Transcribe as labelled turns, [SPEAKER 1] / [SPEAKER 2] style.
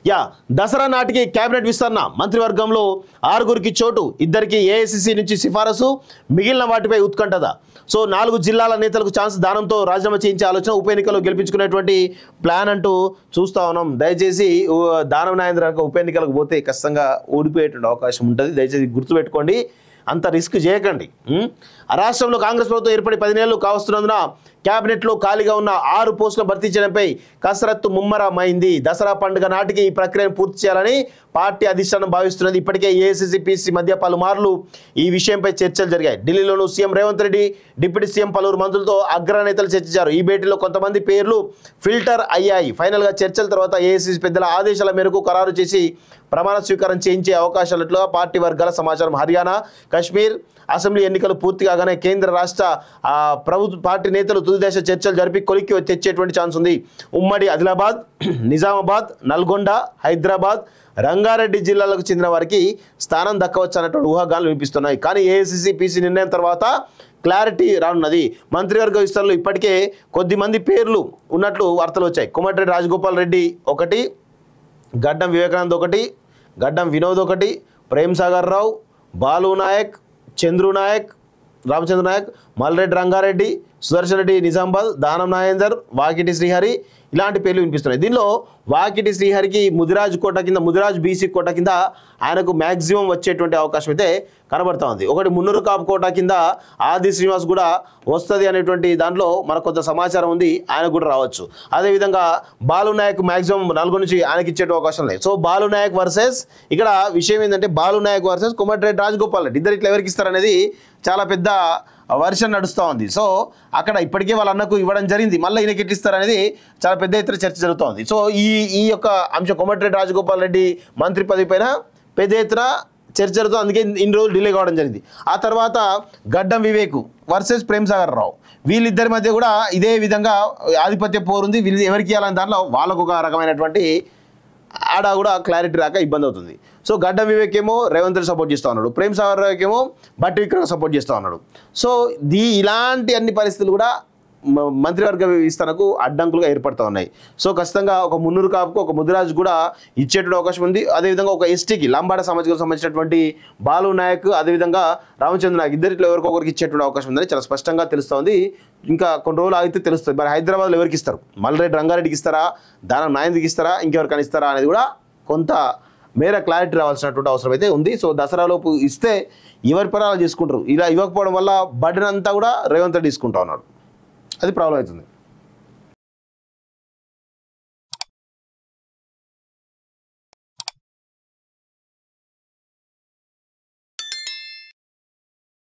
[SPEAKER 1] yeah Dasara నాటికి cabinet విస్తరణ మంత్రివర్గంలో 6గురికి చోటు 2కి ఏఐసిసి నుంచి సిఫారసు మిగిలిన వాటిపై ఉత్కంఠత సో 4 జిల్లాల నేతలకు ఛాన్స్ దానంతో రాజీనామా చేయించే ఆలోచన ఉప ఎన్నికల్లో గెలిపించుకునేటువంటి ప్లాన్ అంటూ చూస్తా ఉన్నాం దయచేసి దానం నాగేంద్ర ఉప ఎన్నికలకు పోతే ఖచ్చితంగా ఓడిపోయేటువంటి అవకాశం ఉంటుంది దయచేసి గుర్తుపెట్టుకోండి అంత రిస్క్ చేయకండి రాష్ట్రంలో కాంగ్రెస్ ప్రభుత్వం ఏర్పడి 10 నెలలు కావస్తున్నందున క్యాబినెట్లో ఖాళీగా ఉన్న 6 పోస్టులు భర్తీ చేయడంపై కసరత్తు ముమ్మరమైంది దసరా పండుగ నాటికి ఈ ప్రక్రియను పూర్తి చేయాలని పార్టీ అధిష్టానం భావిస్తున్నది ఇప్పటికే ఏఐసిసి పిసి మధ్య పలుమార్లు ఈ విషయంపై చర్చలు జరిగాయి ఢిల్లీలోనూ CM Revanth Reddy deputy CM పలువురు మంత్రులతో అగ్రనేతలు చర్చించారు ఈ భేటీలో కొంతమంది పేర్లు ఫిల్టర్ అయ్యాయి ఫైనల్గా చర్చల తర్వాత ఏఐసిసి పెద్దల ఆదేశాల మేరకు ఖరారు చేసి ప్రమాణ స్వీకారం చేయించే అవకాశాలుగా పార్టీ వర్గాల సమాచారం హర్యానా కశ్మీర్ అసెంబ్లీ ఎన్నికలు పూర్తి కాగానే కేంద్ర రాష్ట్ర ప్రభుత్వ పార్టీ నేతలు తుది దశ చర్చలు జరిపి కొలిక్కి తెచ్చేటువంటి ఛాన్స్ ఉంది ఉమ్మడి ఆదిలాబాద్ నిజామాబాద్ నల్గొండ హైదరాబాద్ రంగారెడ్డి జిల్లాలకు చెందిన వారికి స్థానం దక్కవచ్చు అన్నటువంటి ఊహాగానాలు వినిపిస్తున్నాయి కానీ ఏఐసిసి పిసి నిర్ణయం తర్వాత క్లారిటీ రానున్నది మంత్రివర్గ విస్తరణలో ఇప్పటికే కొద్దిమంది పేర్లు ఉన్నట్లు వార్తలు వచ్చాయి కోమటిరెడ్డి రాజగోపాల్ రెడ్డి 1 గడ్డం వివేకానంద్ 1 గడ్డం వినోద్ 1 ప్రేమ్ సాగర్ రావు బాలు నాయక్ చంద్రు నాయక్ రామచంద్ర నాయక్ మల్రెడ్డి రంగారెడ్డి సుదర్శన్ రెడ్డి నిజామాబాద్ దానం నాగేందర్ వాకిటి శ్రీహరి ఇలాంటి పేర్లు వినిపిస్తున్నాయి దీనిలో వాకిటి శ్రీహరికి ముదిరాజ్ కోట కింద ముదిరాజ్ బీసీ కోట కింద ఆయనకు మ్యాక్సిమం వచ్చేటువంటి అవకాశం అయితే కనబడతా ఉంది ఒకటి మున్నూరు కాపు కోట కింద ఆది శ్రీనివాస్ కూడా వస్తుంది అనేటువంటి దాంట్లో మనకు కొంత సమాచారం ఉంది ఆయనకు కూడా రావచ్చు అదేవిధంగా బాలు నాయక్ మ్యాక్సిమం 4 నుంచి ఆయనకి ఇచ్చే అవకాశం లేదు సో బాలు నాయక్ వర్సెస్ ఇక్కడ విషయం ఏంటంటే బాలు నాయక్ వర్సెస్ కోమటిరెడ్డి రాజగోపాల్ రెడ్డి ఇద్దరు ఇట్లా ఎవరికి ఇస్తారనేది చాలా పెద్ద వర్షన్ నడుస్తూ ఉంది సో అక్కడ ఇప్పటికే వాళ్ళ అన్నకు ఇవ్వడం జరిగింది మళ్ళీ ఈయనకి ఎట్లా ఇస్తారనేది చాలా పెద్ద ఎత్తున చర్చ జరుగుతోంది సో ఈ యొక్క అంశం కోమటిరెడ్డి రాజగోపాల్ రెడ్డి మంత్రి పదవి పైన పెద్ద ఎత్తున చర్చ జరుగుతుంది అందుకే ఇన్ని రోజులు డిలే కావడం జరిగింది ఆ తర్వాత గడ్డం వివేక్ వర్సెస్ ప్రేమ్ సాగర్ రావు వీళ్ళిద్దరి మధ్య కూడా ఇదే విధంగా ఆధిపత్య పోరుంది వీళ్ళు ఎవరికి ఇవ్వాలని దాంట్లో వాళ్ళకు ఒక రకమైనటువంటి ఆడ కూడా క్లారిటీ రాక ఇబ్బంది అవుతుంది సో గడ్డం వివేక్ ఏమో రేవంత్ రెడ్డి సపోర్ట్ చేస్తూ ఉన్నాడు ప్రేమ్ సాగర్ రావుకి ఏమో బట్టి విక్రమ్ సపోర్ట్ చేస్తూ ఉన్నాడు సో ఇలాంటి అన్ని పరిస్థితులు కూడా మంత్రివర్గ విస్తరణకు అడ్డంకులుగా ఏర్పడుతూ ఉన్నాయి సో ఖచ్చితంగా ఒక మున్నూరు కాపుకు ఒక ముదిరాజు కూడా ఇచ్చేటువంటి అవకాశం ఉంది అదేవిధంగా ఒక ఎస్టీకి లంబాడ సమాజానికి సంబంధించినటువంటి బాలు నాయక్ అదేవిధంగా రామచంద్ర నాయక్ ఇద్దరిలో ఎవరికొకరికి ఇచ్చేటువంటి అవకాశం ఉందని చాలా స్పష్టంగా తెలుస్తోంది ఇంకా కొన్ని రోజులు ఆగితే తెలుస్తుంది మరి హైదరాబాద్లో ఎవరికి ఇస్తారు మల్రెడ్డి రంగారెడ్డికి ఇస్తారా దానం నాయంద్రికి ఇస్తారా ఇంకెవరికైనా ఇస్తారా అనేది కూడా కొంత మేర క్లారిటీ రావాల్సినటువంటి అవసరం అయితే ఉంది సో దసరాలోపు ఇస్తే ఎవరి పరాలు చేసుకుంటారు ఇలా ఇవ్వకపోవడం వల్ల బడ్డన్ అంతా కూడా రేవంత్ రెడ్డి తీసుకుంటా ఉన్నాడు అది ప్రాబ్లం అవుతుంది